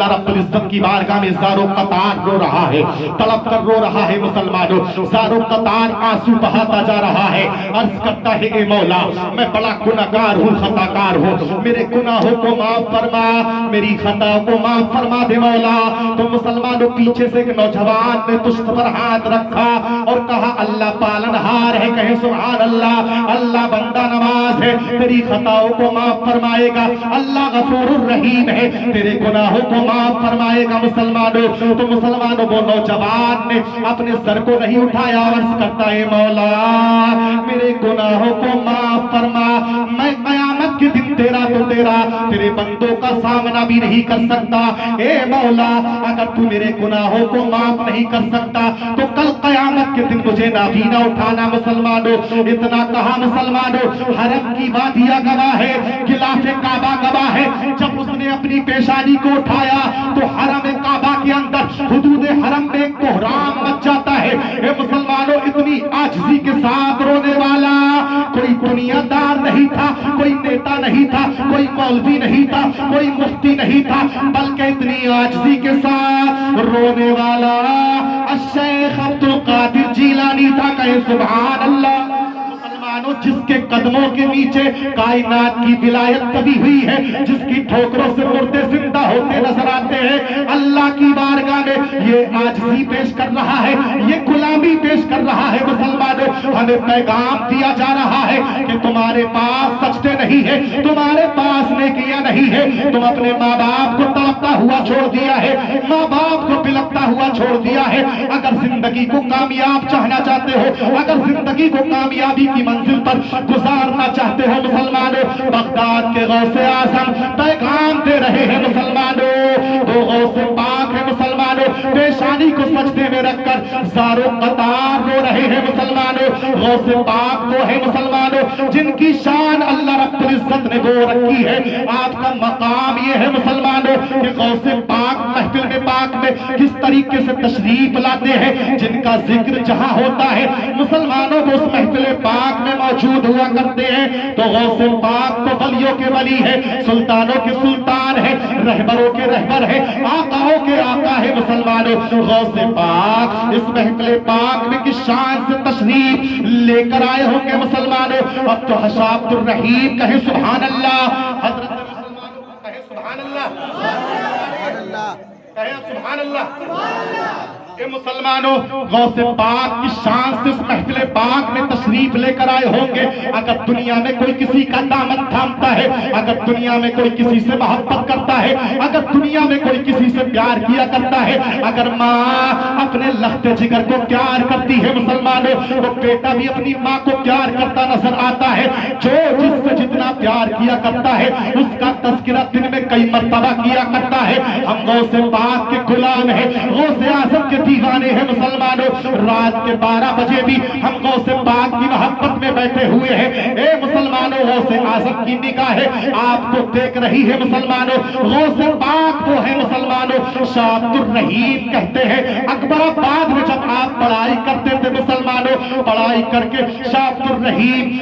اللہ رب العزت کی بارگاہ میں زار و قطار رو رہا ہے، تڑپ کر رو رہا ہے مسلمانوں، زار و قطار آنسو بہاتا جا رہا ہے، عرض کرتا ہے اے مولا میں بڑا گناہگار ہوں، خطا کار ہوں، میرے گناہوں کو معاف فرما، میری خطا کو معاف فرما دے مولا۔ تو مسلمانوں پیچھے سے ایک نوجوان نے پشت پر ہاتھ رکھا اور کہا اللہ پالنہار ہے، کہے سبحان اللہ، اللہ بندہ نواز ہے، تیری خطاؤں کو معاف فرمائے گا، اللہ غفور الرحیم ہے، تیرے گناہوں کو معاف فرمائے گا مسلمانوں۔ تو مسلمانوں وہ نوجوان نے اپنے سر کو نہیں اٹھایا، عرض کرتا ہے مولا میرے گناہوں کو معاف فرما، میں قیامت کے دن تیرا تو تیرا تیرے بندوں کا سامنا بھی نہیں کر سکتا، اے مولا اگر تو میرے گناہوں کو معاف نہیں کر سکتا تو کل قیامت کے دن مجھے نابینا اٹھانا مسلمانوں۔ اتنا کہا مسلمانوں، حرم کی وادیاں گواہ ہے، غلاف کعبہ گواہ ہے، جب اس نے اپنی پیشانی کو اٹھایا تو حرم کعبہ کے اندر حدود حرم میں ایک بحران مچ جاتا ہے۔ اے مسلمانوں اتنی عاجزی کے ساتھ رونے والا کوئی دنیا دار نہیں تھا، کوئی نیتا نہیں تھا، کوئی مولوی نہیں تھا، کوئی مفتی نہیں تھا، بلکہ اتنی عاجزی کے ساتھ رونے والا الشیخ عبد القادر جیلانی تھا، کہے سبحان اللہ۔ مسلمانوں جس کے قدموں کے نیچے کائنات کی ولایت تبھی ہوئی ہے، جس کی ٹھوکروں سے مردے زندہ ہوتے نظر آتے ہیں، اللہ کی بارگاہ میں یہ عاجزی پیش کر رہا ہے، یہ غلامی پیش کر رہا ہے۔ مسلمانوں ہمیں پیغام دیا جا رہا ہے کہ تمہارے پاس سجدے نہیں ہے، تمہارے پاس نیکیاں نہیں ہے، تم اپنے ماں باپ کو تڑپتا ہوا چھوڑ دیا ہے، ماں باپ کو بلکتا ہوا چھوڑ دیا ہے۔ اگر زندگی کو کامیاب چاہنا چاہتے ہو، اگر زندگی کو کامیابی کی منزل پر گزارنا چاہتے ہو مسلمانوں، بغداد کے غوث اعظم پیغام دے رہے ہیں مسلمانوں، وہ غوث پاک ہے مسلمانوں، پیشانی کو سجدے میں رکھ کر زار و قطار رو رہے ہیں مسلمانوں۔ غوث پاک وہ ہے مسلمانوں جن کی شان اللہ رب العزت نے وہ رکھی ہے۔ آپ کا مقام یہ ہے مسلمانوں کہ غوث پاک محفل میں پاک میں کس طریقے سے تشریف لاتے ہیں، جن کا ذکر جہاں ہوتا ہے مسلمانوں کو اس محفل پاک میں موجود ہوا کرتے ہیں۔ تو غوث پاک تو ولیوں کے ولی ہے، سلطانوں کے سلطان ہے، رہبروں کے رہبر ہے، آقاؤں کے آقا ہے مسلمانوں۔ غوث پاک اس محفل پاک میں کس شان سے تشریف لے کر آئے ہوں گے مسلمانوں۔ اب تو حشابت الرحیم کہے سبحان اللہ، حضرت مسلمانوں کہے سبحان اللہ، کہے سبحان اللہ۔ کہ مسلمانوں غوث پاک کی شان سے اس محفل پاک میں تشریف لے کر آئے ہوں گے۔ اگر دنیا میں کوئی کسی کا دامن تھامتا ہے، اگر دنیا میں کوئی کسی سے محبت کرتا ہے، اگر دنیا میں کوئی کسی سے پیار کیا کرتا ہے، اگر ماں اپنے لخت جگر کو پیار کرتی ہے مسلمانوں، تو بیٹا بھی اپنی ماں کو پیار کرتا نظر آتا ہے۔ جو جس سے جتنا پیار کیا کرتا ہے اس کا تذکرہ دن میں کئی مرتبہ کیا کرتا ہے۔ ہم غوث پاک کے غلام ہیں، غوث اعظم کے دیوانے ہیں مسلمانوں۔ رات کے 12 بجے بھی ہم غوث پاک کی محبت میں بیٹھے ہوئے ہیں۔ اے مسلمانوں غوث اعظم کی نگاہیں آپ کو دیکھ رہی ہے مسلمانوں۔ غوث پاک وہ ہے مسلمانوں شابت الرحیم کہتے ہیں۔ اکبر آباد میں جب آپ پڑھائی کرتے تھے مسلمانوں، پڑھائی کر کے شابت الرحیم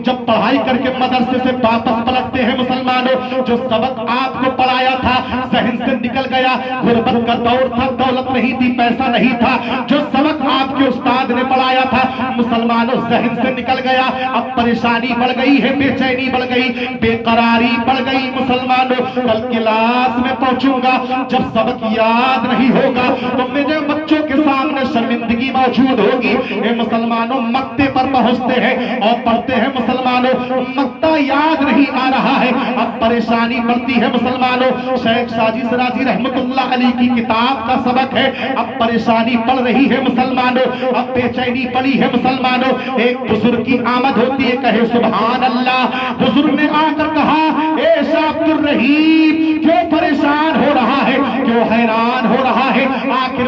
جب پڑھائی کر کے مدرسے سے واپس پلٹتے ہیں مسلمانوں، جو سبق آپ کو پڑھایا تھا ذہن سے نکل گیا۔ غربت کا دور تھا، دولت نہیں تھی، پیسہ نہیں تھا، جو سبق آپ کے استاد نے پڑھایا تھا مسلمانوں ذہن سے نکل گیا۔ اب پریشانی بڑھ گئی ہے، بے چینی بڑھ گئی، بے قراری بڑھ گئی مسلمانوں۔ کل کلاس میں پہنچوں گا، جب سبق یاد نہیں ہوگا تو میرے بچوں کے سامنے شرمندگی موجود ہوگی۔ اے مسلمانوں مکتے پر پہنچتے ہیں اور پڑھتے ہیں مسلمانوں، مکتہ یاد نہیں آ رہا ہے، اب پریشانی بڑھتی ہے مسلمانوں۔ شیخ شاجی سراجی رحمت اللہ علیہ کی کتاب کا سبق ہے، اب پریشانی بڑھ رہی ہے مسلمانوں، اب بے چینی بڑھی ہے مسلمانوں۔ ایک بزرگ کی آمد ہوتی ہے، کہے سبحان اللہ۔ بزرگ نے آ کر کہا اے شابت الرحیم کیوں پریشان ہو رہا ہے، کیوں حیران ہو رہا ہے؟ آخر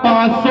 500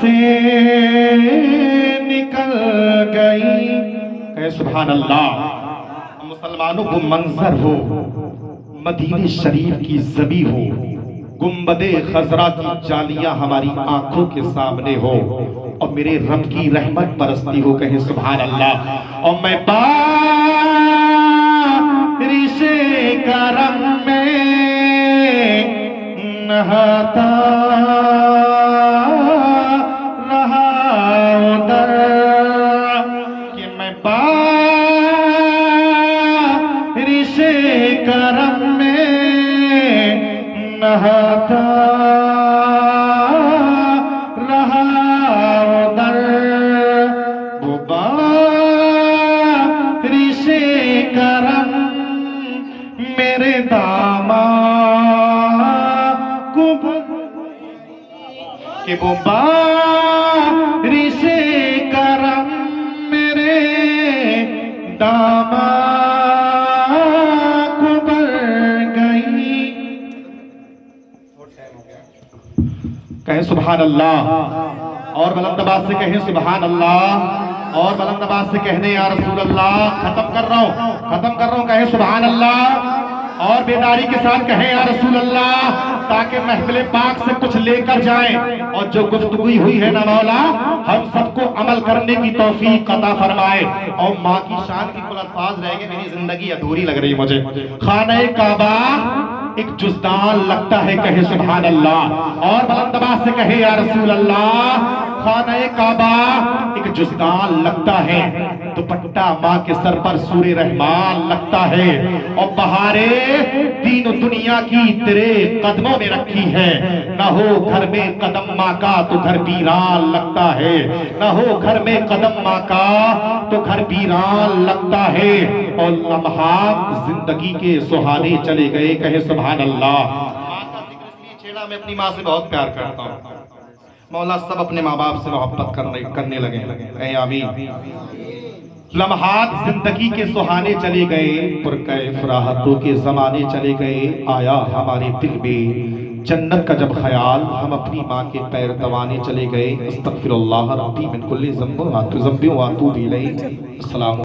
سے نکل گئی. کہ سبحان اللہ. مسلمانوں کو منظر ہو مدینہ شریف کی زمین ہو, گنبد خضرا کی جالیاں ہماری آنکھوں کے سامنے ہو, اور میرے رب کی رحمت برستی ہو. کہیں سبحان اللہ. اور میں بارش کرم میں نہاتا رہا ادھر, کہ میں بارش کرم میں نہاتا رہا ادھر. وہ بارش کرم میرے داماد کو, کہ وہ بارش کرم میرے داماد کو بر گئی. کہیں سبحان اللہ. اور بلند آواز سے کہیں سبحان اللہ. اور بلند آواز سے کہنے یا رسول اللہ. ختم کر رہا ہوں. کہیں سبحان اللہ. اور بیداری کے ساتھ کہیں یا رسول اللہ, تاکہ محفل پاک سے کچھ لے کر جائیں. اور جو گفتگو ہوئی ہے نا مولا, ہم سب کو عمل کرنے کی توفیق عطا فرمائے. اور ماں کی شان کی کل الفاظ رہ گئے, میری زندگی ادھوری لگ رہی مجھے. خانہ کعبہ ایک جزدان لگتا ہے. کہے سبحان اللہ. اور بلند آواز سے کہے یا رسول اللہ. خانہ کعبہ ایک جزدان لگتا ہے, دوپٹہ ماں کے سر پر سور رحمان لگتا ہے. اور بہاریں دین و دنیا کی تیرے قدموں میں رکھی ہے. نہ ہو گھر میں قدم ماں کا تو گھر ویران لگتا ہے. نہ ہو گھر میں قدم ماں کا تو گھر ویران لگتا ہے. اور لمحات زندگی کے سہانے چلے گئے. کہے سبحان اللہ. ماں کا ذکر اس لیے چھیڑا, میں اپنی ماں سے بہت پیار کرتا ہوں. مولا سب اپنے ماں باپ سے محبت کرنے لگے. اے آمین. لمحات زندگی کے سہانے چلے گئے, پرکیف راحتوں کے زمانے چلے گئے. آیا ہمارے دل میں جنت کا جب خیال, ہم اپنی ماں کے پیر دبانے چلے گئے. استغفر اللہ ربی من کل ذنب واتوب الیہ. السلام